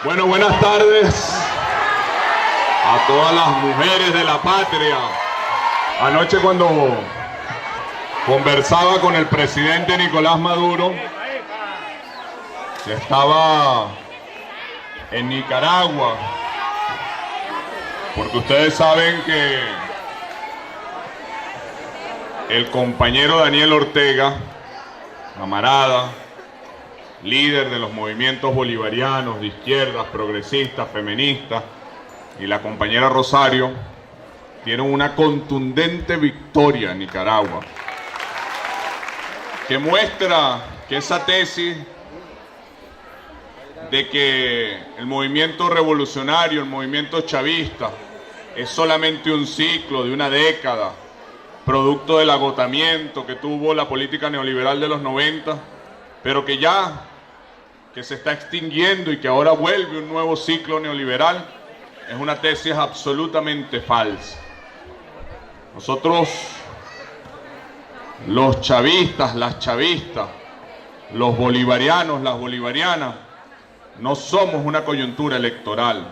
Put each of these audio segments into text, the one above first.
Bueno, buenas tardes a todas las mujeres de la patria. Anoche cuando conversaba con el presidente Nicolás Maduro, que estaba en Nicaragua, porque ustedes saben que el compañero Daniel Ortega, camarada, líder de los movimientos bolivarianos, de izquierdas, progresistas, feministas, y la compañera Rosario, tienen una contundente victoria en Nicaragua, que muestra que esa tesis de que el movimiento revolucionario, el movimiento chavista, es solamente un ciclo de una década, producto del agotamiento que tuvo la política neoliberal de los 90, pero que se está extinguiendo y que ahora vuelve un nuevo ciclo neoliberal, es una tesis absolutamente falsa. Nosotros, los chavistas, las chavistas, los bolivarianos, las bolivarianas, no somos una coyuntura electoral,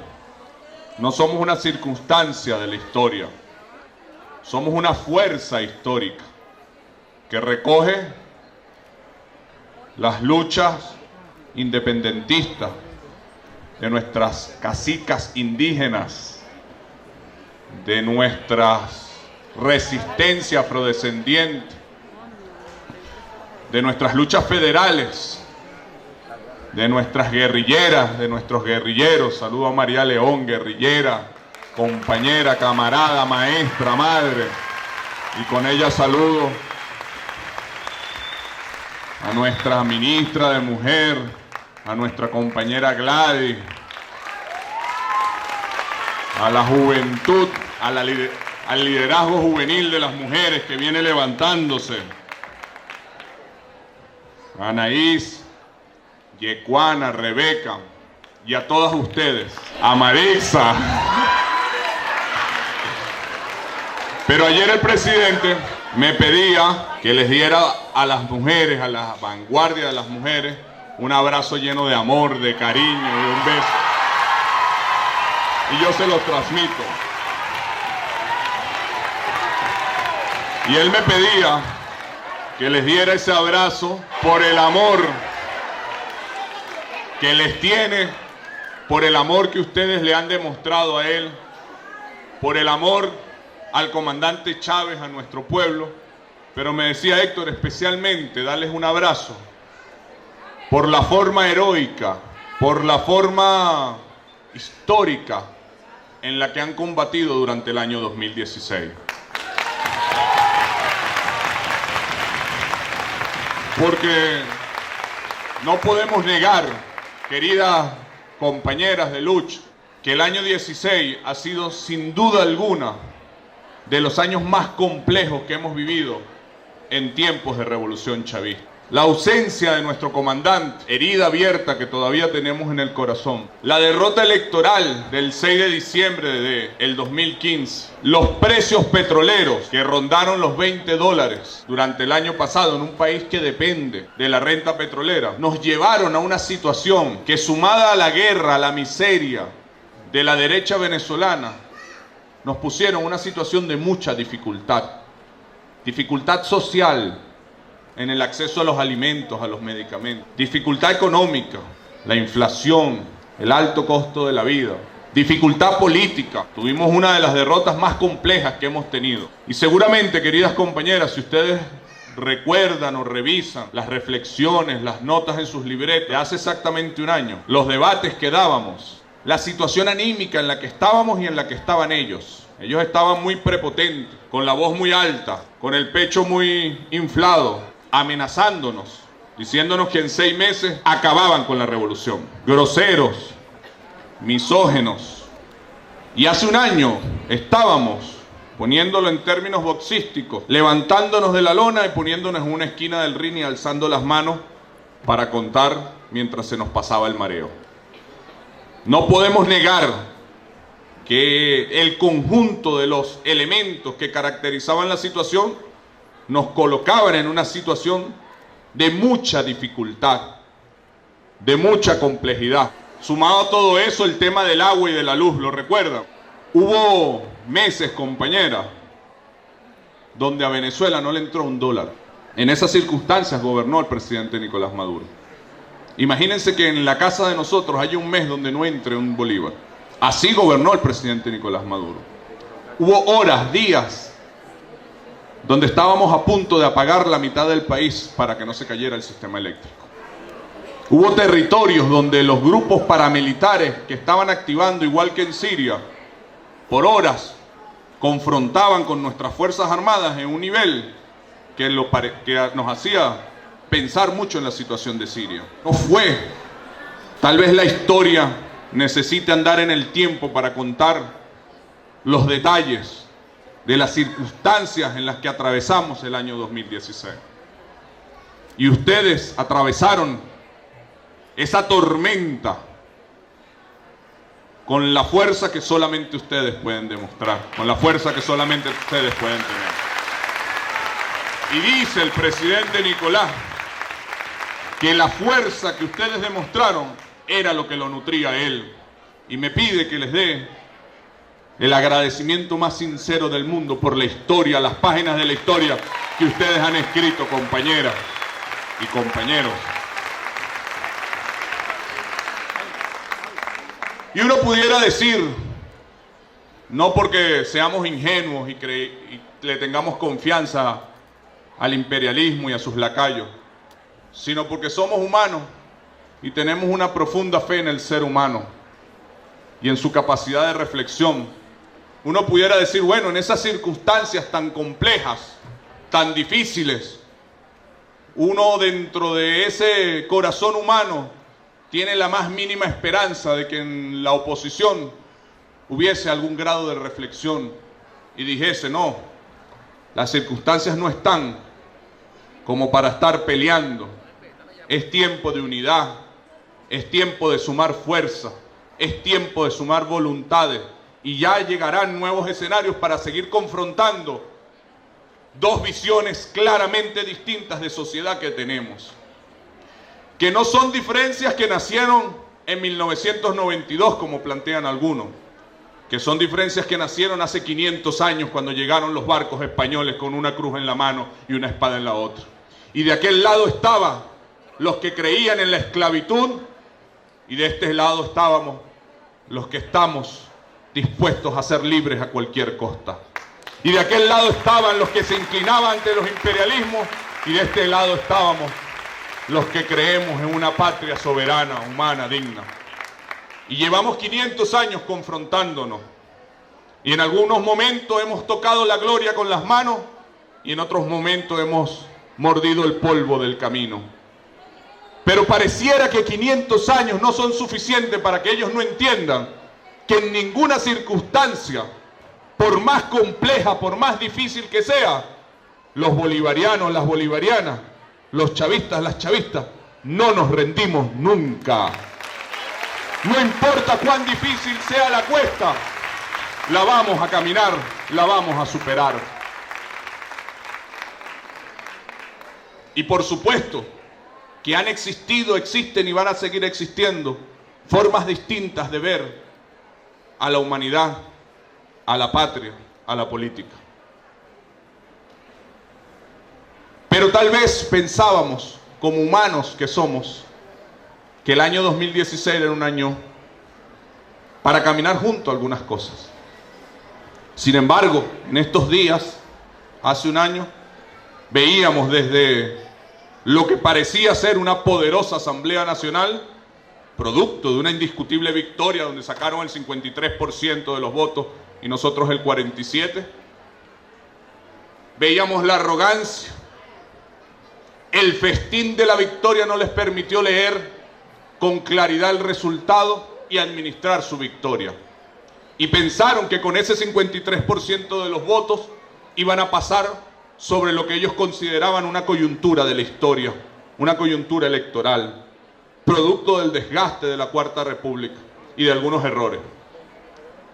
no somos una circunstancia de la historia, somos una fuerza histórica que recoge las luchas independentistas de nuestras cacicas indígenas, de nuestras resistencias afrodescendientes, de nuestras luchas federales, de nuestras guerrilleras, de nuestros guerrilleros. Saludo a María León, guerrillera, compañera, camarada, maestra, madre, y con ella saludo a nuestra ministra de Mujer, a nuestra compañera Gladys, a la juventud, al liderazgo juvenil de las mujeres que viene levantándose, a Anaís, Yecuana, Rebeca, y a todas ustedes, a Marisa. Pero ayer el presidente me pedía que les diera a las mujeres, a la vanguardia de las mujeres, un abrazo lleno de amor, de cariño, de un beso. Y yo se los transmito. Y él me pedía que les diera ese abrazo por el amor que les tiene, por el amor que ustedes le han demostrado a él, por el amor al comandante Chávez, a nuestro pueblo. Pero me decía Héctor, especialmente darles un abrazo por la forma heroica, por la forma histórica en la que han combatido durante el año 2016. Porque no podemos negar, queridas compañeras de lucha, que el año 16 ha sido sin duda alguna de los años más complejos que hemos vivido en tiempos de revolución chavista. La ausencia de nuestro comandante, herida abierta que todavía tenemos en el corazón. La derrota electoral del 6 de diciembre del 2015. Los precios petroleros que rondaron los $20 durante el año pasado en un país que depende de la renta petrolera. Nos llevaron a una situación que, sumada a la guerra, a la miseria de la derecha venezolana, nos pusieron en una situación de mucha dificultad. Dificultad social en el acceso a los alimentos, a los medicamentos. Dificultad económica, la inflación, el alto costo de la vida. Dificultad política. Tuvimos una de las derrotas más complejas que hemos tenido. Y seguramente, queridas compañeras, si ustedes recuerdan o revisan las reflexiones, las notas en sus libretas de hace exactamente un año, los debates que dábamos, la situación anímica en la que estábamos y en la que estaban ellos. Ellos estaban muy prepotentes, con la voz muy alta, con el pecho muy inflado, amenazándonos, diciéndonos que en 6 meses acababan con la revolución. Groseros, misógenos. Y hace un año estábamos, poniéndolo en términos boxísticos, levantándonos de la lona y poniéndonos en una esquina del ring y alzando las manos para contar mientras se nos pasaba el mareo. No podemos negar que el conjunto de los elementos que caracterizaban la situación nos colocaban en una situación de mucha dificultad, de mucha complejidad. Sumado a todo eso, el tema del agua y de la luz, ¿lo recuerdan? Hubo meses, compañera, donde a Venezuela no le entró $1. En esas circunstancias gobernó el presidente Nicolás Maduro. Imagínense que en la casa de nosotros haya un mes donde no entre un bolívar. Así gobernó el presidente Nicolás Maduro. Hubo horas, días, donde estábamos a punto de apagar la mitad del país para que no se cayera el sistema eléctrico. Hubo territorios donde los grupos paramilitares que estaban activando, igual que en Siria, por horas confrontaban con nuestras Fuerzas Armadas en un nivel que nos hacía pensar mucho en la situación de Siria. No fue. Tal vez la historia necesite andar en el tiempo para contar los detalles de las circunstancias en las que atravesamos el año 2016. Y ustedes atravesaron esa tormenta con la fuerza que solamente ustedes pueden demostrar, con la fuerza que solamente ustedes pueden tener. Y dice el presidente Nicolás que la fuerza que ustedes demostraron era lo que lo nutría a él. Y me pide que les dé el agradecimiento más sincero del mundo por la historia, las páginas de la historia que ustedes han escrito, compañeras y compañeros. Y uno pudiera decir, no porque seamos ingenuos y le tengamos confianza al imperialismo y a sus lacayos, sino porque somos humanos y tenemos una profunda fe en el ser humano y en su capacidad de reflexión. Uno pudiera decir, bueno, en esas circunstancias tan complejas, tan difíciles, uno dentro de ese corazón humano tiene la más mínima esperanza de que en la oposición hubiese algún grado de reflexión y dijese, no, las circunstancias no están como para estar peleando. Es tiempo de unidad, es tiempo de sumar fuerza, es tiempo de sumar voluntades y ya llegarán nuevos escenarios para seguir confrontando dos visiones claramente distintas de sociedad que tenemos. Que no son diferencias que nacieron en 1992, como plantean algunos, que son diferencias que nacieron hace 500 años cuando llegaron los barcos españoles con una cruz en la mano y una espada en la otra. Y de aquel lado estaban los que creían en la esclavitud y de este lado estábamos los que estamos dispuestos a ser libres a cualquier costa. Y de aquel lado estaban los que se inclinaban ante los imperialismos y de este lado estábamos los que creemos en una patria soberana, humana, digna. Y llevamos 500 años confrontándonos. Y en algunos momentos hemos tocado la gloria con las manos y en otros momentos hemos mordido el polvo del camino. Pero pareciera que 500 años no son suficientes para que ellos no entiendan que en ninguna circunstancia, por más compleja, por más difícil que sea, los bolivarianos, las bolivarianas, los chavistas, las chavistas, no nos rendimos nunca. No importa cuán difícil sea la cuesta, la vamos a caminar, la vamos a superar. Y por supuesto que han existido, existen y van a seguir existiendo formas distintas de ver a la humanidad, a la patria, a la política. Pero tal vez pensábamos, como humanos que somos, que el año 2016 era un año para caminar junto a algunas cosas. Sin embargo, en estos días, hace un año, veíamos desde lo que parecía ser una poderosa Asamblea Nacional, producto de una indiscutible victoria donde sacaron el 53% de los votos y nosotros el 47%, veíamos la arrogancia. El festín de la victoria no les permitió leer con claridad el resultado y administrar su victoria. Y pensaron que con ese 53% de los votos iban a pasar sobre lo que ellos consideraban una coyuntura de la historia, una coyuntura electoral, producto del desgaste de la Cuarta República y de algunos errores.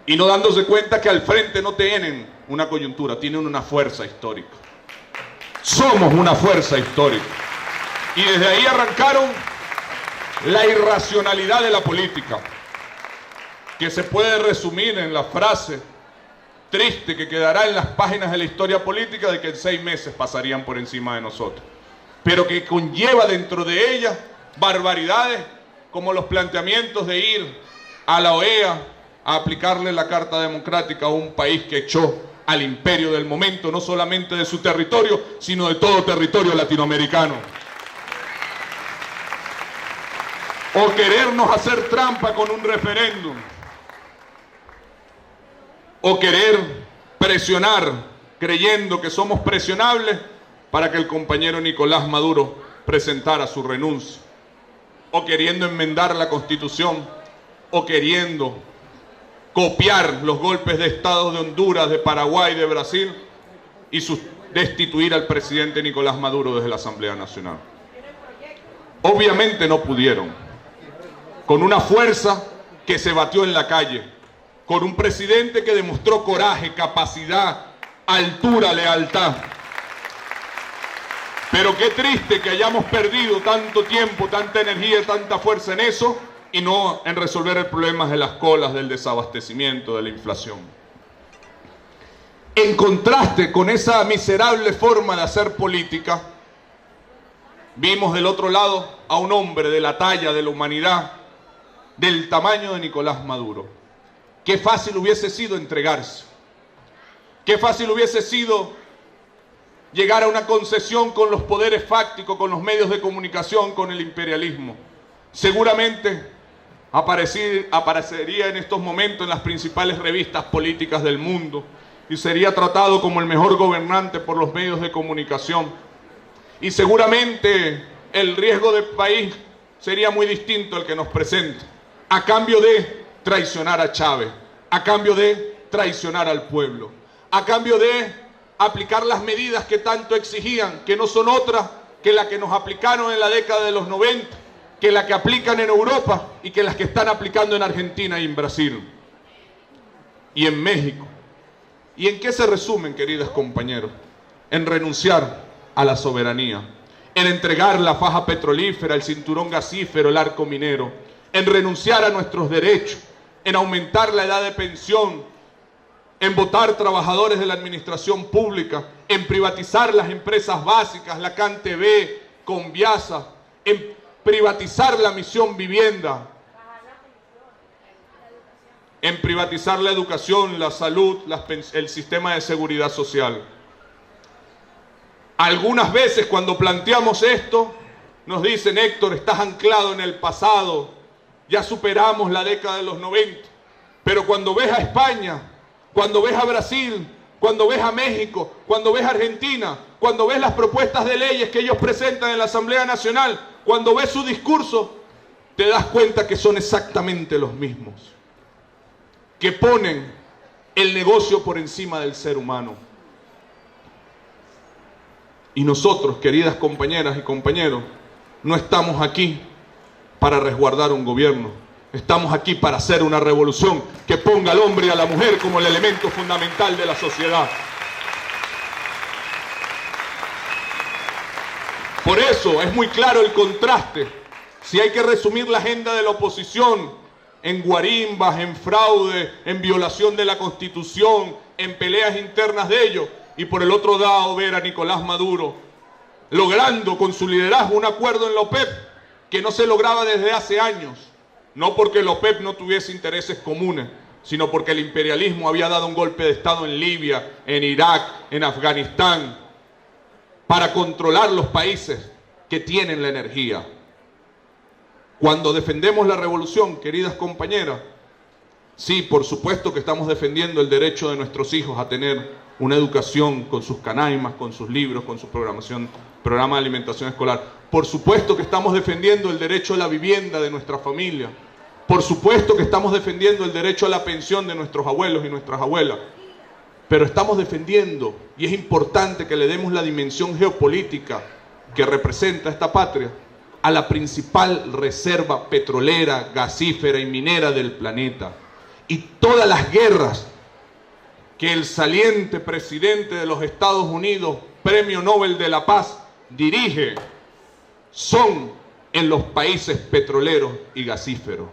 Y no dándose cuenta que al frente no tienen una coyuntura, tienen una fuerza histórica. Somos una fuerza histórica. Y desde ahí arrancaron la irracionalidad de la política, que se puede resumir en la frase triste que quedará en las páginas de la historia política de que en 6 meses pasarían por encima de nosotros, pero que conlleva dentro de ella barbaridades como los planteamientos de ir a la OEA a aplicarle la Carta Democrática a un país que echó al imperio del momento, no solamente de su territorio, sino de todo territorio latinoamericano. O querernos hacer trampa con un referéndum, o querer presionar, creyendo que somos presionables, para que el compañero Nicolás Maduro presentara su renuncia, o queriendo enmendar la Constitución, o queriendo copiar los golpes de Estado de Honduras, de Paraguay, de Brasil, y destituir al presidente Nicolás Maduro desde la Asamblea Nacional. Obviamente no pudieron, con una fuerza que se batió en la calle, con un presidente que demostró coraje, capacidad, altura, lealtad. Pero qué triste que hayamos perdido tanto tiempo, tanta energía, tanta fuerza en eso y no en resolver el problema de las colas, del desabastecimiento, de la inflación. En contraste con esa miserable forma de hacer política, vimos del otro lado a un hombre de la talla de la humanidad, del tamaño de Nicolás Maduro. Qué fácil hubiese sido entregarse. Qué fácil hubiese sido llegar a una concesión con los poderes fácticos, con los medios de comunicación, con el imperialismo. Seguramente aparecería en estos momentos en las principales revistas políticas del mundo y sería tratado como el mejor gobernante por los medios de comunicación. Y seguramente el riesgo del país sería muy distinto al que nos presenta, a cambio de traicionar a Chávez, a cambio de traicionar al pueblo, a cambio de aplicar las medidas que tanto exigían, que no son otras que las que nos aplicaron en la década de los 90, que las que aplican en Europa y que las que están aplicando en Argentina y en Brasil y en México. ¿Y en qué se resumen, queridos compañeros? En renunciar a la soberanía, en entregar la faja petrolífera, el cinturón gasífero, el arco minero, en renunciar a nuestros derechos, en aumentar la edad de pensión, en votar trabajadores de la administración pública, en privatizar las empresas básicas, la CanTV, Conviasa, en privatizar la Misión Vivienda, en privatizar la educación, la salud, el sistema de seguridad social. Algunas veces cuando planteamos esto, nos dicen: Héctor, estás anclado en el pasado, ya superamos la década de los 90. Pero cuando ves a España, cuando ves a Brasil, cuando ves a México, cuando ves a Argentina, cuando ves las propuestas de leyes que ellos presentan en la Asamblea Nacional, cuando ves su discurso, te das cuenta que son exactamente los mismos, que ponen el negocio por encima del ser humano. Y nosotros, queridas compañeras y compañeros, no estamos aquí para resguardar un gobierno. Estamos aquí para hacer una revolución que ponga al hombre y a la mujer como el elemento fundamental de la sociedad. Por eso es muy claro el contraste. Si hay que resumir la agenda de la oposición en guarimbas, en fraude, en violación de la Constitución, en peleas internas de ellos, y por el otro lado ver a Nicolás Maduro logrando con su liderazgo un acuerdo en la OPEP que no se lograba desde hace años, no porque la OPEP no tuviese intereses comunes, sino porque el imperialismo había dado un golpe de Estado en Libia, en Irak, en Afganistán, para controlar los países que tienen la energía. Cuando defendemos la revolución, queridas compañeras, sí, por supuesto que estamos defendiendo el derecho de nuestros hijos a tener una educación con sus canaimas, con sus libros, con su programa de alimentación escolar. Por supuesto que estamos defendiendo el derecho a la vivienda de nuestra familia. Por supuesto que estamos defendiendo el derecho a la pensión de nuestros abuelos y nuestras abuelas. Pero estamos defendiendo, y es importante que le demos la dimensión geopolítica que representa esta patria, a la principal reserva petrolera, gasífera y minera del planeta. Y todas las guerras que el saliente presidente de los Estados Unidos, Premio Nobel de la Paz, dirige, son en los países petroleros y gasíferos.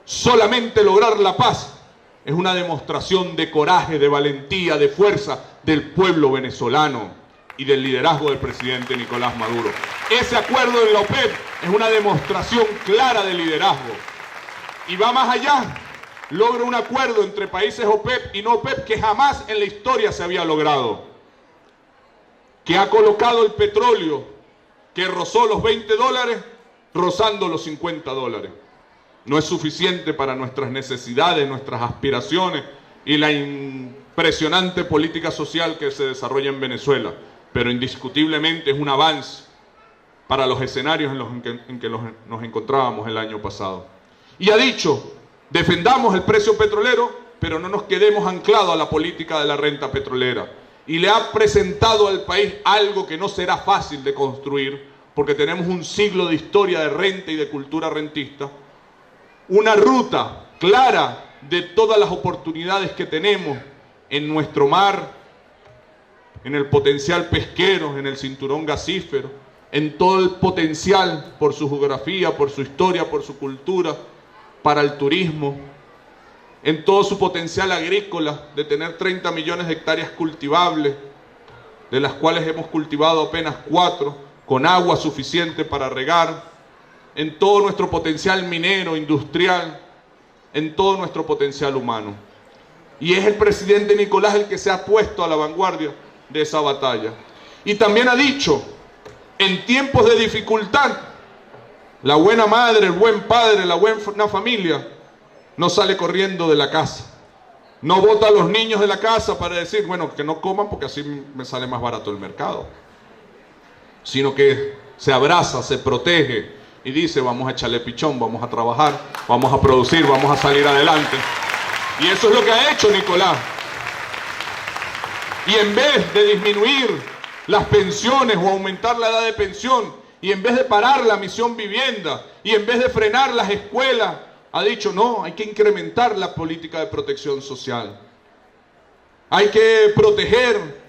Solamente lograr la paz es una demostración de coraje, de valentía, de fuerza del pueblo venezolano y del liderazgo del presidente Nicolás Maduro. Ese acuerdo de la OPEP es una demostración clara de liderazgo y va más allá. Logra un acuerdo entre países OPEP y no OPEP que jamás en la historia se había logrado, que ha colocado el petróleo que rozó los $20, rozando los $50. No es suficiente para nuestras necesidades, nuestras aspiraciones y la impresionante política social que se desarrolla en Venezuela, pero indiscutiblemente es un avance para los escenarios en que nos encontrábamos el año pasado. Y ha dicho, defendamos el precio petrolero, pero no nos quedemos anclados a la política de la renta petrolera. Y le ha presentado al país algo que no será fácil de construir, porque tenemos un siglo de historia de renta y de cultura rentista, una ruta clara de todas las oportunidades que tenemos en nuestro mar, en el potencial pesquero, en el cinturón gasífero, en todo el potencial por su geografía, por su historia, por su cultura, para el turismo, en todo su potencial agrícola de tener 30 millones de hectáreas cultivables, de las cuales hemos cultivado apenas 4, con agua suficiente para regar, en todo nuestro potencial minero, industrial, en todo nuestro potencial humano. Y es el presidente Nicolás el que se ha puesto a la vanguardia de esa batalla. Y también ha dicho, en tiempos de dificultad, la buena madre, el buen padre, la buena familia no sale corriendo de la casa. No bota a los niños de la casa para decir, bueno, que no coman porque así me sale más barato el mercado. Sino que se abraza, se protege y dice, vamos a echarle pichón, vamos a trabajar, vamos a producir, vamos a salir adelante. Y eso es lo que ha hecho Nicolás. Y en vez de disminuir las pensiones o aumentar la edad de pensión, y en vez de parar la misión vivienda, y en vez de frenar las escuelas, ha dicho, no, hay que incrementar la política de protección social. Hay que proteger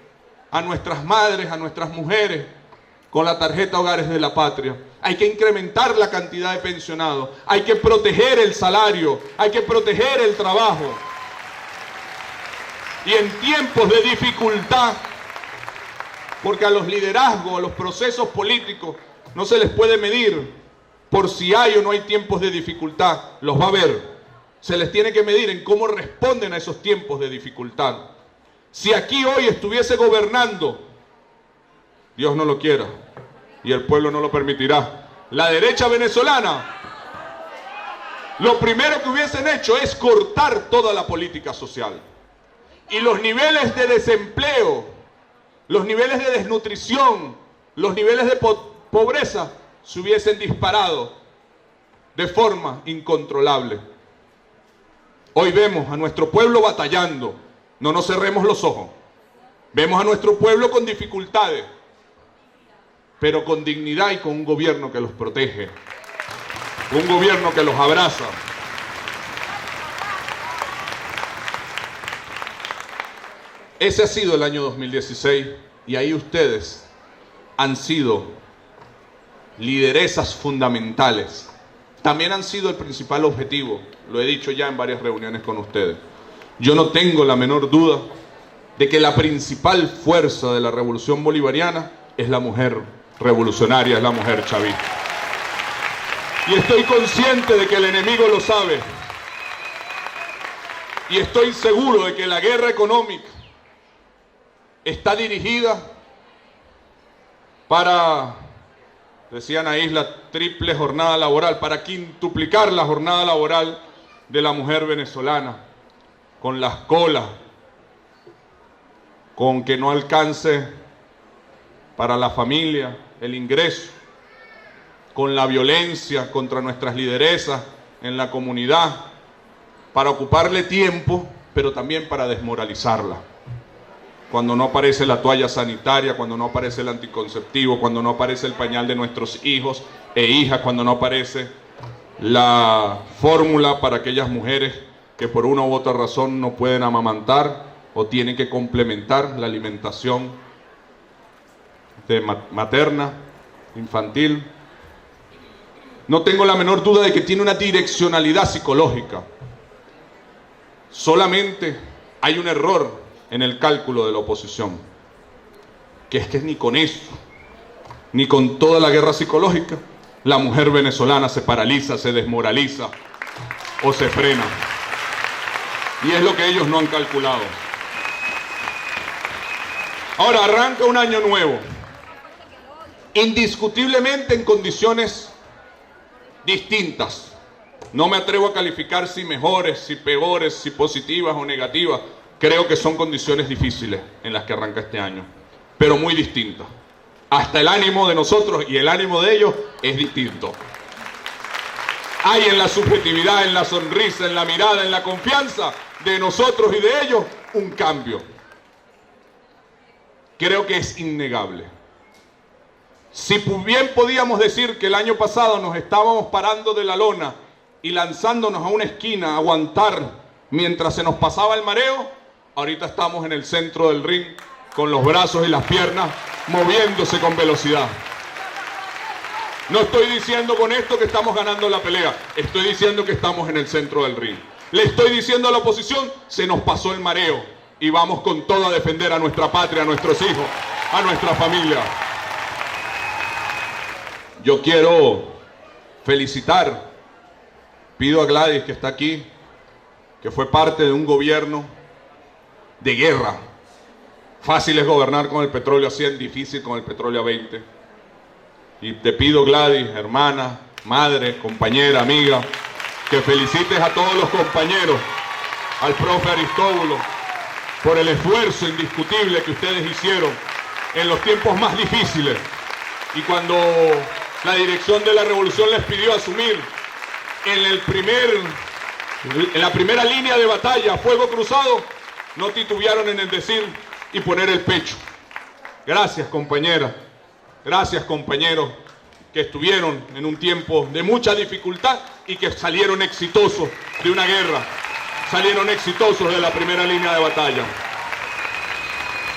a nuestras madres, a nuestras mujeres, con la tarjeta Hogares de la Patria. Hay que incrementar la cantidad de pensionados. Hay que proteger el salario. Hay que proteger el trabajo. Y en tiempos de dificultad, porque a los liderazgos, a los procesos políticos, no se les puede medir por si hay o no hay tiempos de dificultad. Los va a haber. Se les tiene que medir en cómo responden a esos tiempos de dificultad. Si aquí hoy estuviese gobernando, Dios no lo quiera, y el pueblo no lo permitirá, la derecha venezolana, lo primero que hubiesen hecho es cortar toda la política social. Y los niveles de desempleo, los niveles de desnutrición, los niveles de pobreza se hubiesen disparado de forma incontrolable. Hoy vemos a nuestro pueblo batallando, no nos cerremos los ojos. Vemos a nuestro pueblo con dificultades, pero con dignidad y con un gobierno que los protege, un gobierno que los abraza. Ese ha sido el año 2016 y ahí ustedes han sido lideresas fundamentales. También han sido el principal objetivo, lo he dicho ya en varias reuniones con ustedes. Yo no tengo la menor duda de que la principal fuerza de la revolución bolivariana es la mujer revolucionaria, es la mujer chavista. Y estoy consciente de que el enemigo lo sabe. Y estoy seguro de que la guerra económica está dirigida para, decían ahí, la triple jornada laboral, para quintuplicar la jornada laboral de la mujer venezolana, con las colas, con que no alcance para la familia el ingreso, con la violencia contra nuestras lideresas en la comunidad, para ocuparle tiempo, pero también para desmoralizarla. Cuando no aparece la toalla sanitaria, cuando no aparece el anticonceptivo, cuando no aparece el pañal de nuestros hijos e hijas, cuando no aparece la fórmula para aquellas mujeres que por una u otra razón no pueden amamantar o tienen que complementar la alimentación materna, infantil. no tengo la menor duda de que tiene una direccionalidad psicológica. Solamente hay un error en el cálculo de la oposición, que es que ni con eso, ni con toda la guerra psicológica, la mujer venezolana se paraliza, se desmoraliza o se frena. Y es lo que ellos no han calculado. Ahora arranca un año nuevo, indiscutiblemente en condiciones distintas. No me atrevo a calificar si mejores, si peores, si positivas o negativas. Creo que son condiciones difíciles en las que arranca este año, pero muy distintas. Hasta el ánimo de nosotros y el ánimo de ellos es distinto. Hay en la subjetividad, en la sonrisa, en la mirada, en la confianza de nosotros y de ellos un cambio. Creo que es innegable. Si bien podíamos decir que el año pasado nos estábamos parando de la lona y lanzándonos a una esquina a aguantar mientras se nos pasaba el mareo, ahorita estamos en el centro del ring con los brazos y las piernas moviéndose con velocidad. No estoy diciendo con esto que estamos ganando la pelea, estoy diciendo que estamos en el centro del ring. Le estoy diciendo a la oposición, se nos pasó el mareo y vamos con todo a defender a nuestra patria, a nuestros hijos, a nuestra familia. Yo quiero felicitar, pido a Gladys que está aquí, que fue parte de un gobierno de guerra. Fácil es gobernar con el petróleo a 100, difícil con el petróleo a 20. Y te pido, Gladys, hermana, madre, compañera, amiga, que felicites a todos los compañeros, al profe Aristóbulo, por el esfuerzo indiscutible que ustedes hicieron en los tiempos más difíciles. Y cuando la dirección de la revolución les pidió asumir en la primera línea de batalla, a fuego cruzado, no titubearon en el decir y poner el pecho. Gracias, compañeras. Gracias, compañeros, que estuvieron en un tiempo de mucha dificultad y que salieron exitosos de una guerra, salieron exitosos de la primera línea de batalla.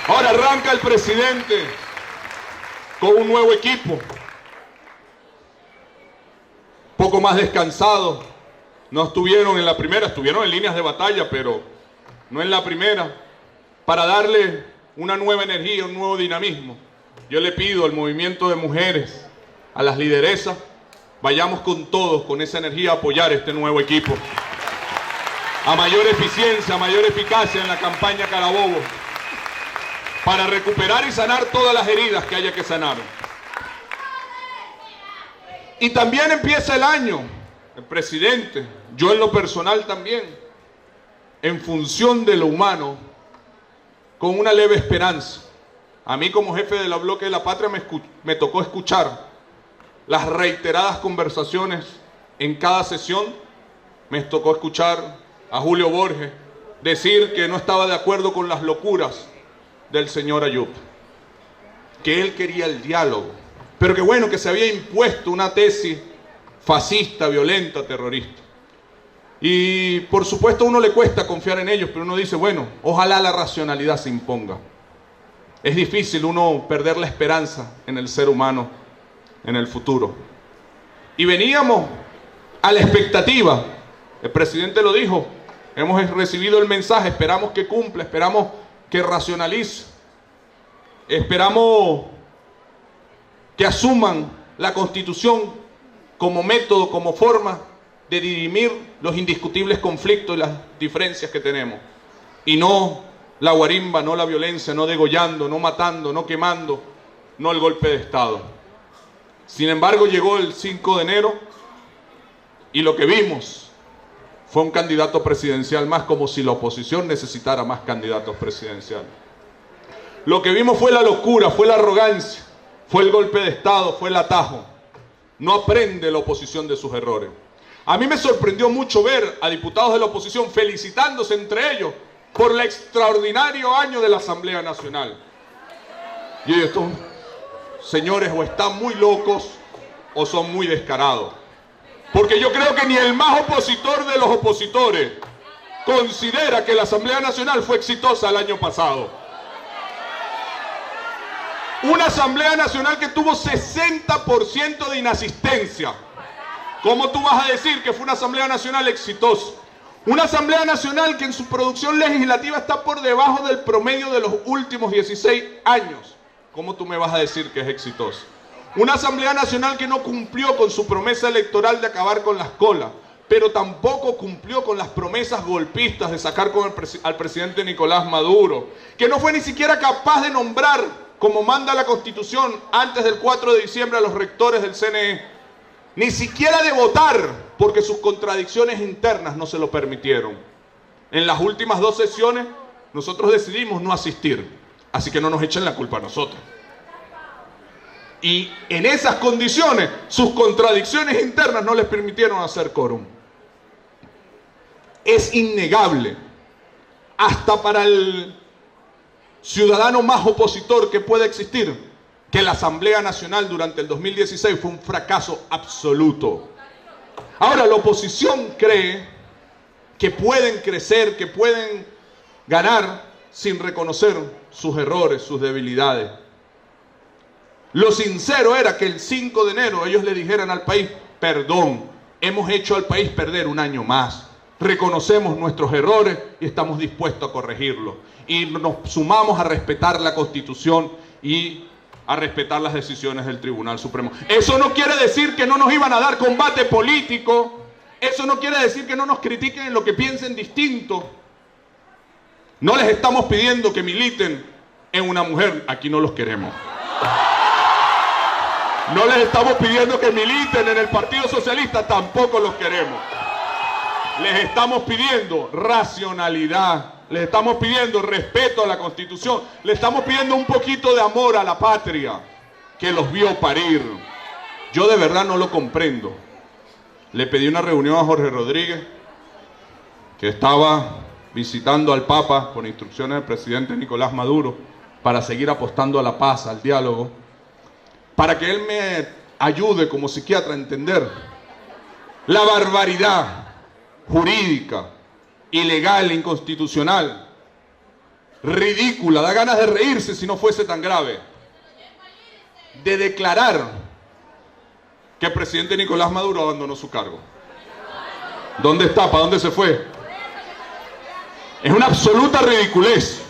Ahora arranca el presidente con un nuevo equipo, poco más descansados. No estuvieron en la primera, estuvieron en líneas de batalla, pero no en la primera, para darle una nueva energía, un nuevo dinamismo. Yo le pido al movimiento de mujeres, a las lideresas, vayamos con todos, con esa energía, a apoyar este nuevo equipo. A mayor eficiencia, a mayor eficacia en la campaña Carabobo, para recuperar y sanar todas las heridas que haya que sanar. Y también empieza el año, el presidente, yo en lo personal también, en función de lo humano, con una leve esperanza. A mí como jefe de la Bloque de la Patria me tocó escuchar las reiteradas conversaciones en cada sesión. Me tocó escuchar a Julio Borges decir que no estaba de acuerdo con las locuras del señor Ayub, que él quería el diálogo, pero que bueno, que se había impuesto una tesis fascista, violenta, terrorista. Y por supuesto a uno le cuesta confiar en ellos, pero uno dice, bueno, ojalá la racionalidad se imponga. Es difícil uno perder la esperanza en el ser humano, en el futuro. Y veníamos a la expectativa, el presidente lo dijo, hemos recibido el mensaje, esperamos que cumpla, esperamos que racionalice, esperamos que asuman la Constitución como método, como forma de dirimir los indiscutibles conflictos y las diferencias que tenemos. Y no la guarimba, no la violencia, no degollando, no matando, no quemando, no el golpe de Estado. Sin embargo, llegó el 5 de enero y lo que vimos fue un candidato presidencial más, como si la oposición necesitara más candidatos presidenciales. Lo que vimos fue la locura, fue la arrogancia, fue el golpe de Estado, fue el atajo. No aprende la oposición de sus errores. A mí me sorprendió mucho ver a diputados de la oposición felicitándose entre ellos por el extraordinario año de la Asamblea Nacional. Y estos señores o están muy locos o son muy descarados. Porque yo creo que ni el más opositor de los opositores considera que la Asamblea Nacional fue exitosa el año pasado. Una Asamblea Nacional que tuvo 60% de inasistencia. ¿Cómo tú vas a decir que fue una Asamblea Nacional exitosa? Una Asamblea Nacional que en su producción legislativa está por debajo del promedio de los últimos 16 años. ¿Cómo tú me vas a decir que es exitosa? Una Asamblea Nacional que no cumplió con su promesa electoral de acabar con las colas, pero tampoco cumplió con las promesas golpistas de sacar al presidente Nicolás Maduro, que no fue ni siquiera capaz de nombrar, como manda la Constitución, antes del 4 de diciembre a los rectores del CNE, ni siquiera de votar, porque sus contradicciones internas no se lo permitieron. En las últimas 2 sesiones, nosotros decidimos no asistir, así que no nos echen la culpa a nosotros. Y en esas condiciones, sus contradicciones internas no les permitieron hacer quórum. Es innegable, hasta para el ciudadano más opositor que pueda existir, que la Asamblea Nacional durante el 2016 fue un fracaso absoluto. Ahora, la oposición cree que pueden crecer, que pueden ganar sin reconocer sus errores, sus debilidades. Lo sincero era que el 5 de enero ellos le dijeran al país: perdón, hemos hecho al país perder un año más. Reconocemos nuestros errores y estamos dispuestos a corregirlos. Y nos sumamos a respetar la Constitución y a respetar las decisiones del Tribunal Supremo. Eso no quiere decir que no nos iban a dar combate político. Eso no quiere decir que no nos critiquen en lo que piensen distinto. No les estamos pidiendo que militen en una mujer. Aquí no los queremos. No les estamos pidiendo que militen en el Partido Socialista. Tampoco los queremos. Les estamos pidiendo racionalidad. Les estamos pidiendo respeto a la Constitución. Les estamos pidiendo un poquito de amor a la patria que los vio parir. Yo de verdad no lo comprendo. Le pedí una reunión a Jorge Rodríguez, que estaba visitando al Papa por instrucciones del presidente Nicolás Maduro, para seguir apostando a la paz, al diálogo, para que él me ayude como psiquiatra a entender la barbaridad jurídica, ilegal, inconstitucional, ridícula, da ganas de reírse si no fuese tan grave, de declarar que el presidente Nicolás Maduro abandonó su cargo. ¿Dónde está? ¿Para dónde se fue? Es una absoluta ridiculez.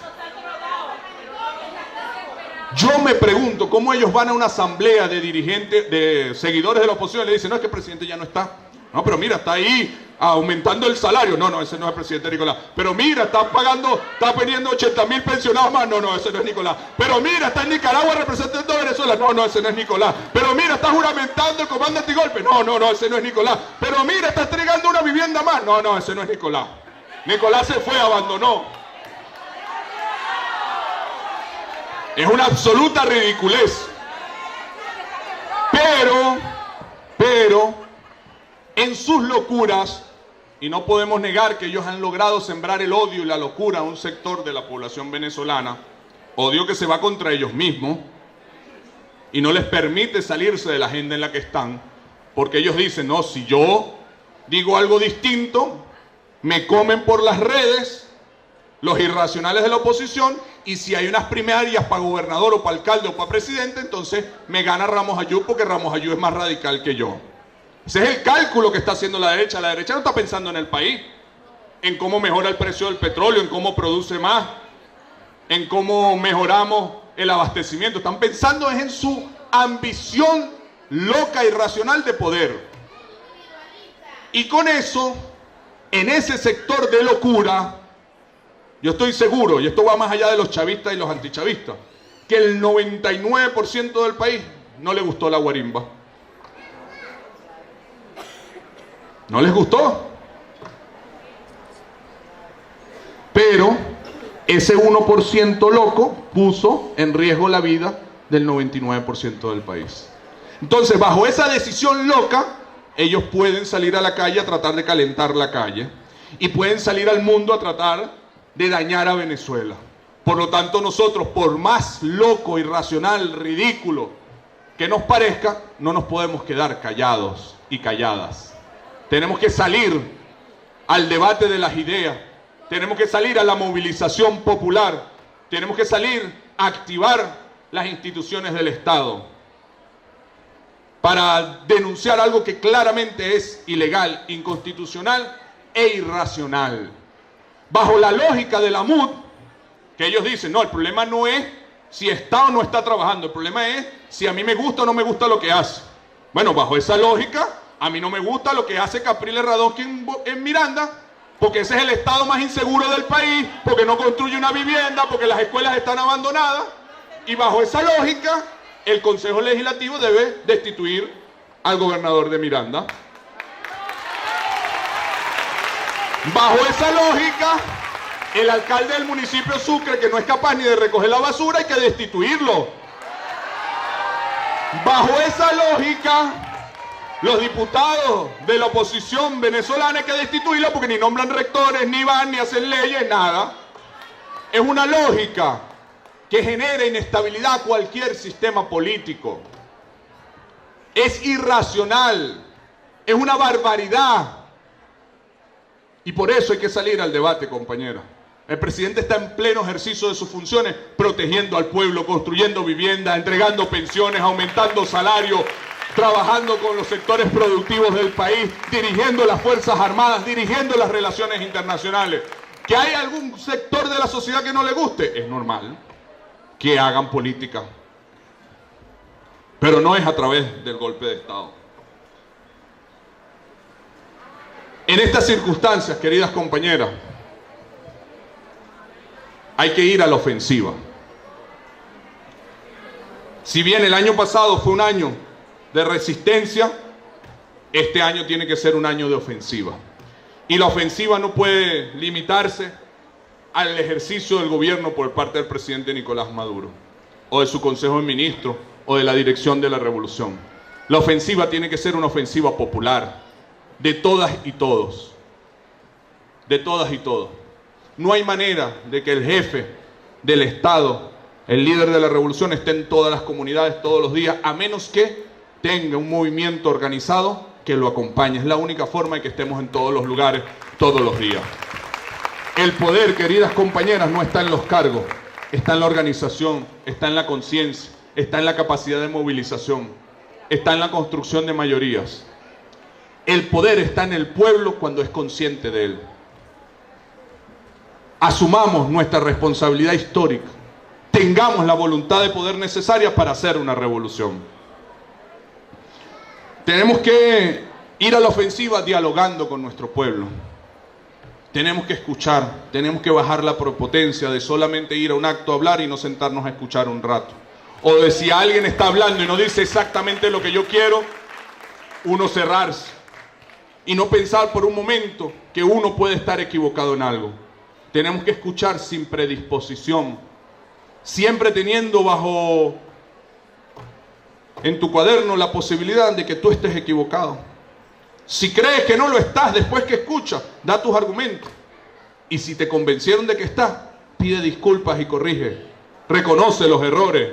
Yo me pregunto cómo ellos van a una asamblea de dirigentes, de seguidores de la oposición y le dicen: no, es que el presidente ya no está. No, pero mira, está ahí aumentando el salario. No, no, ese no es el presidente Nicolás. Pero mira, está pidiendo 80.000 pensionados más. No, no, ese no es Nicolás. Pero mira, está en Nicaragua representando a Venezuela. No, no, ese no es Nicolás. Pero mira, está juramentando el comando antigolpe. No, no, no, ese no es Nicolás. Pero mira, está entregando una vivienda más. No, no, ese no es Nicolás. Nicolás se fue, abandonó. Es una absoluta ridiculez. Pero, en sus locuras, y no podemos negar que ellos han logrado sembrar el odio y la locura a un sector de la población venezolana, odio que se va contra ellos mismos y no les permite salirse de la agenda en la que están, porque ellos dicen: no, si yo digo algo distinto, me comen por las redes los irracionales de la oposición, y si hay unas primarias para gobernador o para alcalde o para presidente, entonces me gana Ramos Ayú, porque Ramos Ayú es más radical que yo. Ese es el cálculo que está haciendo la derecha. La derecha no está pensando en el país, en cómo mejora el precio del petróleo, en cómo produce más, en cómo mejoramos el abastecimiento. Están pensando en su ambición loca, irracional de poder. Y con eso, en ese sector de locura, yo estoy seguro, y esto va más allá de los chavistas y los antichavistas, que el 99% del país no le gustó la guarimba. No les gustó. Pero ese 1% loco puso en riesgo la vida del 99% del país. Entonces, bajo esa decisión loca, ellos pueden salir a la calle a tratar de calentar la calle, y pueden salir al mundo a tratar de dañar a Venezuela. Por lo tanto, nosotros, por más loco, irracional, ridículo que nos parezca, no nos podemos quedar callados y calladas. Tenemos que salir al debate de las ideas, tenemos que salir a la movilización popular, tenemos que salir a activar las instituciones del Estado. para denunciar algo que claramente es ilegal, inconstitucional e irracional. Bajo la lógica de la MUD, que ellos dicen, no, el problema no es si está o no está trabajando, el problema es si a mí me gusta o no me gusta lo que hace. Bueno, bajo esa lógica, a mí no me gusta lo que hace Capriles Radonsky en Miranda, porque ese es el estado más inseguro del país, porque no construye una vivienda, porque las escuelas están abandonadas, y bajo esa lógica, el Consejo Legislativo debe destituir al gobernador de Miranda. Bajo esa lógica, el alcalde del municipio Sucre, que no es capaz ni de recoger la basura, hay que destituirlo. Bajo esa lógica, los diputados de la oposición venezolana hay que destituirlos porque ni nombran rectores, ni van, ni hacen leyes, nada. Es una lógica que genera inestabilidad a cualquier sistema político. Es irracional, es una barbaridad. Y por eso hay que salir al debate, compañera. El presidente está en pleno ejercicio de sus funciones, protegiendo al pueblo, construyendo viviendas, entregando pensiones, aumentando salarios, trabajando con los sectores productivos del país, dirigiendo las Fuerzas Armadas, dirigiendo las relaciones internacionales. ¿Que hay algún sector de la sociedad que no le guste? Es normal que hagan política, pero no es a través del golpe de Estado. En estas circunstancias, queridas compañeras, hay que ir a la ofensiva. Si bien el año pasado fue un año de resistencia, este año tiene que ser un año de ofensiva. Y la ofensiva no puede limitarse al ejercicio del gobierno por parte del presidente Nicolás Maduro, o de su Consejo de Ministros, o de la dirección de la revolución. La ofensiva tiene que ser una ofensiva popular, de todas y todos. De todas y todos. No hay manera de que el jefe del Estado, el líder de la revolución, esté en todas las comunidades todos los días, a menos que tenga un movimiento organizado que lo acompañe. Es la única forma de que estemos en todos los lugares, todos los días. El poder, queridas compañeras, no está en los cargos, está en la organización, está en la conciencia, está en la capacidad de movilización, está en la construcción de mayorías. El poder está en el pueblo cuando es consciente de él. Asumamos nuestra responsabilidad histórica, tengamos la voluntad de poder necesaria para hacer una revolución. Tenemos que ir a la ofensiva dialogando con nuestro pueblo. Tenemos que escuchar, tenemos que bajar la prepotencia de solamente ir a un acto a hablar y no sentarnos a escuchar un rato. O de si alguien está hablando y no dice exactamente lo que yo quiero, uno cerrarse y no pensar por un momento que uno puede estar equivocado en algo. Tenemos que escuchar sin predisposición, siempre teniendo en tu cuaderno la posibilidad de que tú estés equivocado. Si crees que no lo estás, después que escuchas, da tus argumentos. Y si te convencieron de que estás, pide disculpas y corrige. Reconoce los errores.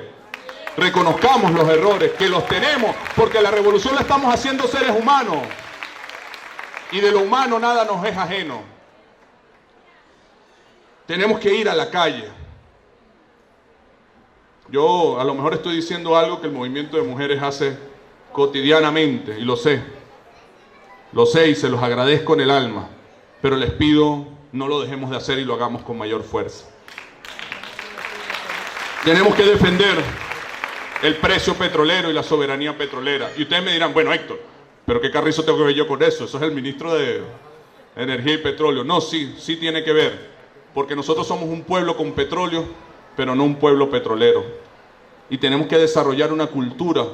Reconozcamos los errores, que los tenemos, porque la revolución la estamos haciendo seres humanos. Y de lo humano nada nos es ajeno. Tenemos que ir a la calle. Yo a lo mejor estoy diciendo algo que el movimiento de mujeres hace cotidianamente, y lo sé y se los agradezco en el alma, pero les pido no lo dejemos de hacer y lo hagamos con mayor fuerza. Tenemos que defender el precio petrolero y la soberanía petrolera. Y ustedes me dirán, bueno, Héctor, pero ¿qué carrizo tengo que ver yo con eso? Eso es el ministro de Energía y Petróleo. No, sí tiene que ver, porque nosotros somos un pueblo con petróleo, pero no un pueblo petrolero. Y tenemos que desarrollar una cultura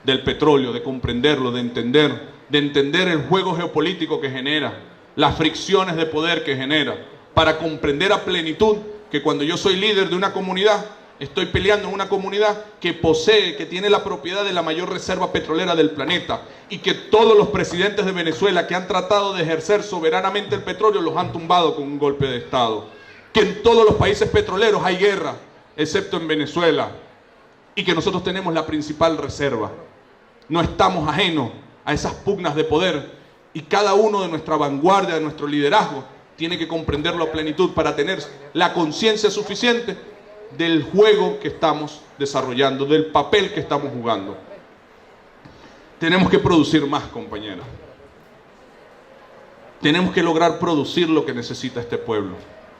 del petróleo, de comprenderlo, de entender el juego geopolítico que genera, las fricciones de poder que genera, para comprender a plenitud que cuando yo soy líder de una comunidad, estoy peleando en una comunidad que posee, que tiene la propiedad de la mayor reserva petrolera del planeta, y que todos los presidentes de Venezuela que han tratado de ejercer soberanamente el petróleo los han tumbado con un golpe de Estado. Que en todos los países petroleros hay guerra, excepto en Venezuela, y que nosotros tenemos la principal reserva. No estamos ajenos a esas pugnas de poder, y cada uno de nuestra vanguardia, de nuestro liderazgo, tiene que comprenderlo a plenitud para tener la conciencia suficiente del juego que estamos desarrollando, del papel que estamos jugando. Tenemos que producir más, compañeros. Tenemos que lograr producir lo que necesita este pueblo,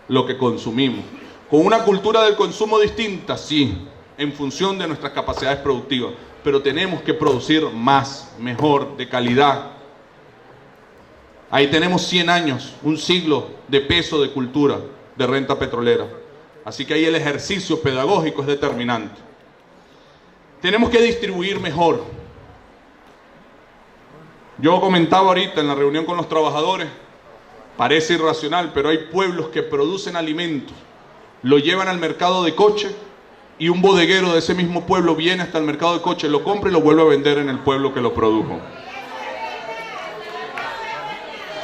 lo que consumimos. Con una cultura del consumo distinta, sí, en función de nuestras capacidades productivas, pero tenemos que producir más, mejor, de calidad. Ahí tenemos 100 años, un siglo de peso de cultura, de renta petrolera. Así que ahí el ejercicio pedagógico es determinante. Tenemos que distribuir mejor. Yo comentaba ahorita en la reunión con los trabajadores, parece irracional, pero hay pueblos que producen alimentos, lo llevan al mercado de coche y un bodeguero de ese mismo pueblo viene hasta el mercado de coche, lo compra y lo vuelve a vender en el pueblo que lo produjo.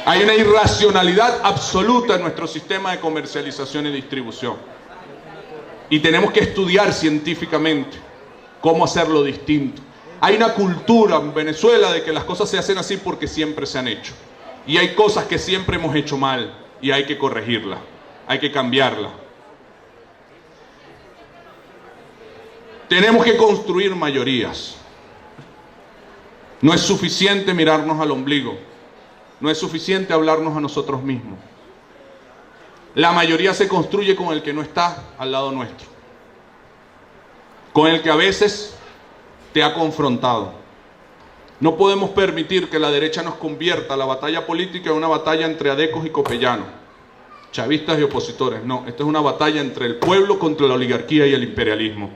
Hay una irracionalidad absoluta en nuestro sistema de comercialización y distribución. Y tenemos que estudiar científicamente cómo hacerlo distinto. Hay una cultura en Venezuela de que las cosas se hacen así porque siempre se han hecho. Y hay cosas que siempre hemos hecho mal y hay que corregirlas, hay que cambiarlas. Tenemos que construir mayorías. No es suficiente mirarnos al ombligo. No es suficiente hablarnos a nosotros mismos. La mayoría se construye con el que no está al lado nuestro. Con el que a veces te ha confrontado. No podemos permitir que la derecha nos convierta la batalla política en una batalla entre adecos y copellanos, chavistas y opositores. No, esta es una batalla entre el pueblo contra la oligarquía y el imperialismo.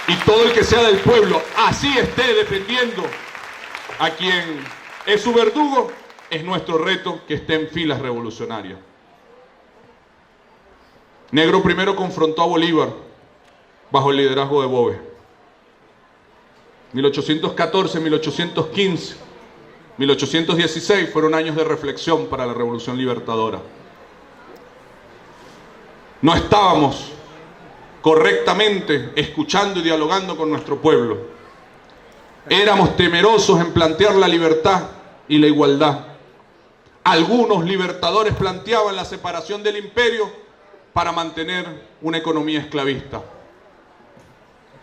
Y todo el que sea del pueblo, así esté defendiendo a quien es su verdugo, es nuestro reto que esté en filas revolucionarias. Negro primero confrontó a Bolívar bajo el liderazgo de Boves. 1814, 1815, 1816 fueron años de reflexión para la Revolución Libertadora. No estábamos correctamente escuchando y dialogando con nuestro pueblo. Éramos temerosos en plantear la libertad y la igualdad. Algunos libertadores planteaban la separación del imperio para mantener una economía esclavista.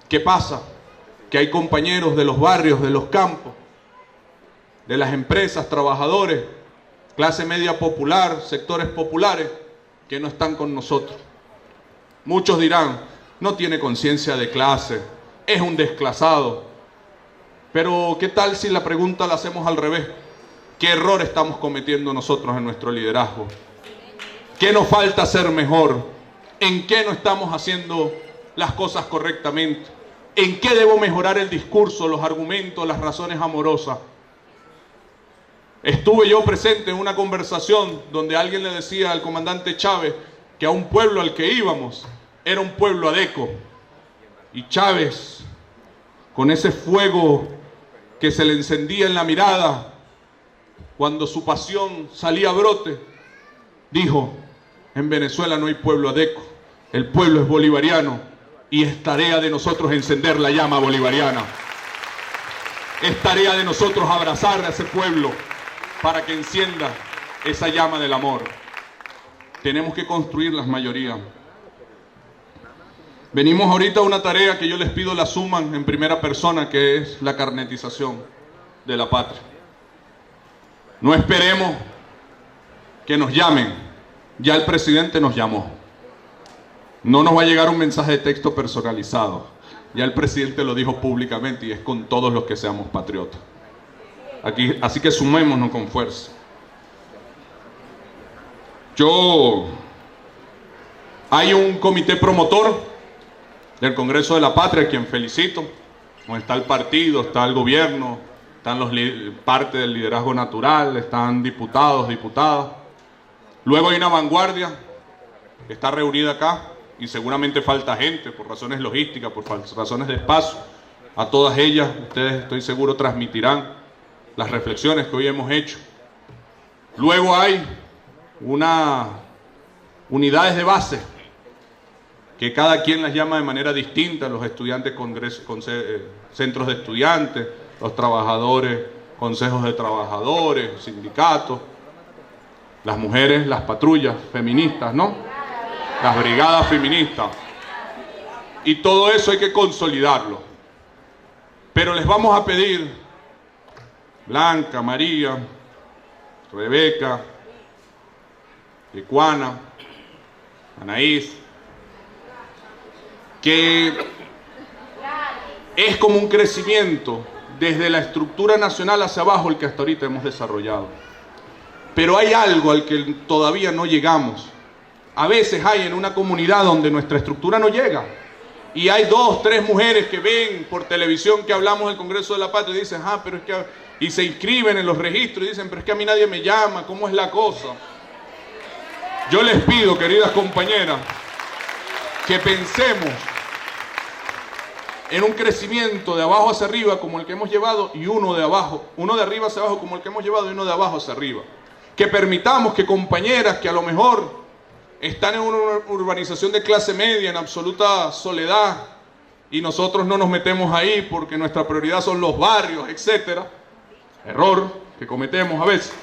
¿Qué pasa? Que hay compañeros de los barrios, de los campos, de las empresas, trabajadores, clase media popular, sectores populares, que no están con nosotros. Muchos dirán, no tiene conciencia de clase, es un desclasado. Pero ¿qué tal si la pregunta la hacemos al revés? ¿Qué error estamos cometiendo nosotros en nuestro liderazgo? ¿Qué nos falta hacer mejor? ¿En qué no estamos haciendo las cosas correctamente? ¿En qué debo mejorar el discurso, los argumentos, las razones amorosas? Estuve yo presente en una conversación donde alguien le decía al comandante Chávez que a un pueblo al que íbamos era un pueblo adeco. Y Chávez, con ese fuego que se le encendía en la mirada cuando su pasión salía a brote, dijo, en Venezuela no hay pueblo adeco, el pueblo es bolivariano. Y es tarea de nosotros encender la llama bolivariana. Es tarea de nosotros abrazar a ese pueblo para que encienda esa llama del amor. Tenemos que construir las mayorías. Venimos ahorita a una tarea que yo les pido la suman en primera persona, que es la carnetización de la patria. No esperemos que nos llamen. Ya el presidente nos llamó. No nos va a llegar un mensaje de texto personalizado. Ya el presidente lo dijo públicamente y es con todos los que seamos patriotas. Así que sumémonos con fuerza. Hay un comité promotor del Congreso de la Patria, a quien felicito. Donde está el partido, está el gobierno, están parte del liderazgo natural, están diputados, diputadas. Luego hay una vanguardia que está reunida acá. Y seguramente falta gente por razones logísticas, por razones de espacio. A todas ellas, ustedes estoy seguro transmitirán las reflexiones que hoy hemos hecho. Luego hay unidades de base, que cada quien las llama de manera distinta, los estudiantes, centros de estudiantes, los trabajadores, consejos de trabajadores, sindicatos, las mujeres, las patrullas feministas, ¿no? Las brigadas feministas. Y todo eso hay que consolidarlo. Pero les vamos a pedir, Blanca, María, Rebeca, Ecuana, Anaís, que es como un crecimiento desde la estructura nacional hacia abajo el que hasta ahorita hemos desarrollado. Pero hay algo al que todavía no llegamos. A veces hay en una comunidad donde nuestra estructura no llega. Y hay 2, 3 mujeres que ven por televisión que hablamos del Congreso de la Patria y dicen, pero es que... Y se inscriben en los registros y dicen, pero es que a mí nadie me llama, ¿cómo es la cosa? Yo les pido, queridas compañeras, que pensemos en un crecimiento de abajo hacia arriba como el que hemos llevado y uno de arriba hacia abajo como el que hemos llevado y uno de abajo hacia arriba. Que permitamos que compañeras que a lo mejor están en una urbanización de clase media, en absoluta soledad, y nosotros no nos metemos ahí porque nuestra prioridad son los barrios, etcétera. Error que cometemos a veces.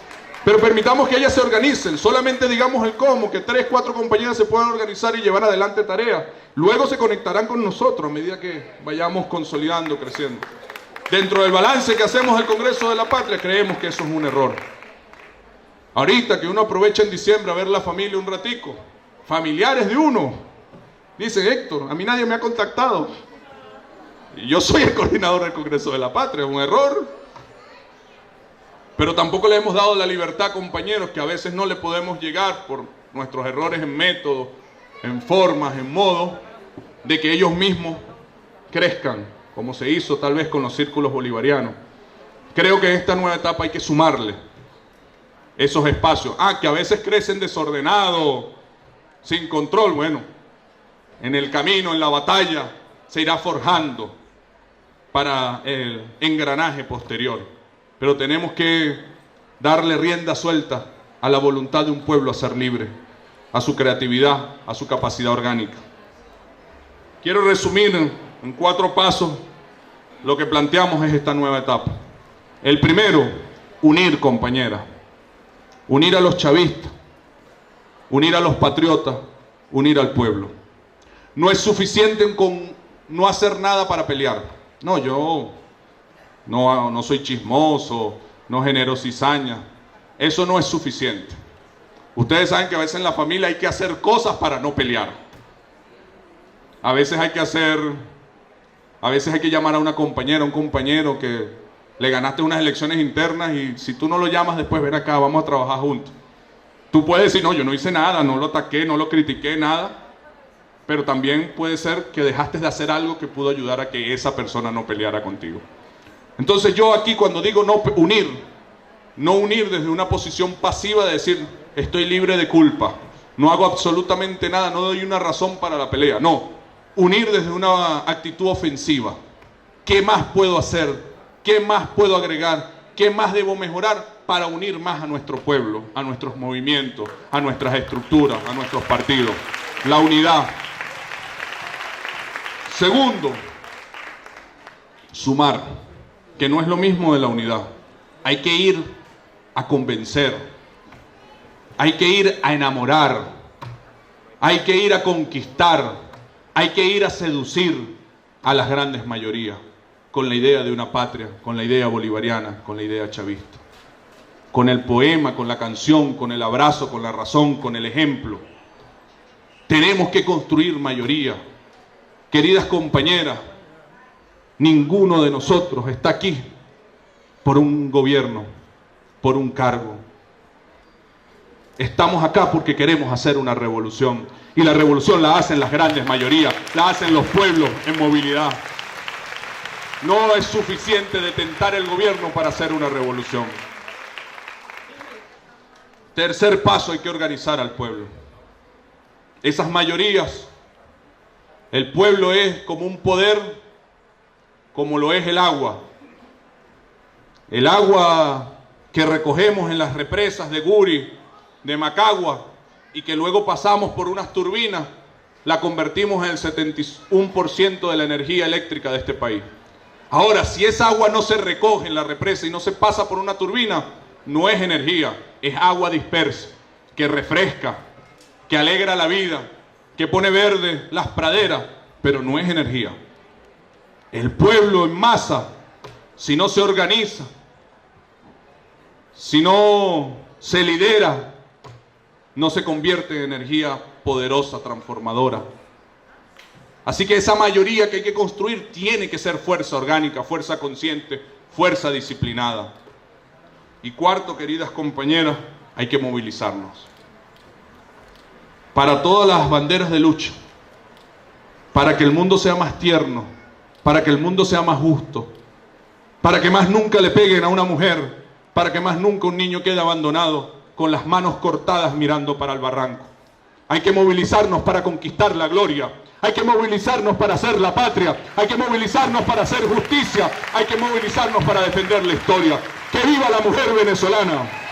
Pero permitamos que ellas se organicen, solamente digamos el cómo, que 3, 4 compañeras se puedan organizar y llevar adelante tareas. Luego se conectarán con nosotros a medida que vayamos consolidando, creciendo. Dentro del balance que hacemos del Congreso de la Patria, creemos que eso es un error. Ahorita que uno aprovecha en diciembre a ver la familia un ratico, familiares de uno, dice Héctor, a mí nadie me ha contactado. Y yo soy el coordinador del Congreso de la Patria, es un error. Pero tampoco le hemos dado la libertad, compañeros, que a veces no le podemos llegar por nuestros errores en método, en formas, en modo, de que ellos mismos crezcan, como se hizo tal vez con los círculos bolivarianos. Creo que en esta nueva etapa hay que sumarle esos espacios. Que a veces crecen desordenados, sin control. Bueno, en el camino, en la batalla, se irá forjando para el engranaje posterior. Pero tenemos que darle rienda suelta a la voluntad de un pueblo a ser libre, a su creatividad, a su capacidad orgánica. Quiero resumir en 4 pasos lo que planteamos es esta nueva etapa. El primero, unir, compañeras. Unir a los chavistas, unir a los patriotas, unir al pueblo. No es suficiente con no hacer nada para pelear. No, yo no soy chismoso, no genero cizaña. Eso no es suficiente. Ustedes saben que a veces en la familia hay que hacer cosas para no pelear. A veces hay que llamar a una compañera, a un compañero que le ganaste unas elecciones internas y si tú no lo llamas después, ven acá, vamos a trabajar juntos. Tú puedes decir, no, yo no hice nada, no lo ataqué, no lo critiqué, nada. Pero también puede ser que dejaste de hacer algo que pudo ayudar a que esa persona no peleara contigo. Entonces yo aquí cuando digo no unir desde una posición pasiva de decir estoy libre de culpa, no hago absolutamente nada, no doy una razón para la pelea. No, unir desde una actitud ofensiva. ¿Qué más puedo hacer? ¿Qué más puedo agregar? ¿Qué más debo mejorar para unir más a nuestro pueblo, a nuestros movimientos, a nuestras estructuras, a nuestros partidos? La unidad. Segundo, sumar, que no es lo mismo de la unidad. Hay que ir a convencer, hay que ir a enamorar, hay que ir a conquistar, hay que ir a seducir a las grandes mayorías con la idea de una patria, con la idea bolivariana, con la idea chavista, con el poema, con la canción, con el abrazo, con la razón, con el ejemplo. Tenemos que construir mayoría. Queridas compañeras, ninguno de nosotros está aquí por un gobierno, por un cargo. Estamos acá porque queremos hacer una revolución. Y la revolución la hacen las grandes mayorías, la hacen los pueblos en movilidad. No es suficiente detentar el gobierno para hacer una revolución. Tercer paso, hay que organizar al pueblo. Esas mayorías, el pueblo es como un poder, como lo es el agua. El agua que recogemos en las represas de Guri, de Macagua, y que luego pasamos por unas turbinas, la convertimos en el 71% de la energía eléctrica de este país. Ahora, si esa agua no se recoge en la represa y no se pasa por una turbina, no es energía, es agua dispersa, que refresca, que alegra la vida, que pone verde las praderas, pero no es energía. El pueblo en masa si no se organiza, si no se lidera, no se convierte en energía poderosa, transformadora. Así que esa mayoría que hay que construir tiene que ser fuerza orgánica, fuerza consciente, fuerza disciplinada. Y cuarto, queridas compañeras, hay que movilizarnos. Para todas las banderas de lucha, para que el mundo sea más tierno, para que el mundo sea más justo, para que más nunca le peguen a una mujer, para que más nunca un niño quede abandonado con las manos cortadas mirando para el barranco. Hay que movilizarnos para conquistar la gloria. Hay que movilizarnos para hacer la patria. Hay que movilizarnos para hacer justicia. Hay que movilizarnos para defender la historia. ¡Que viva la mujer venezolana!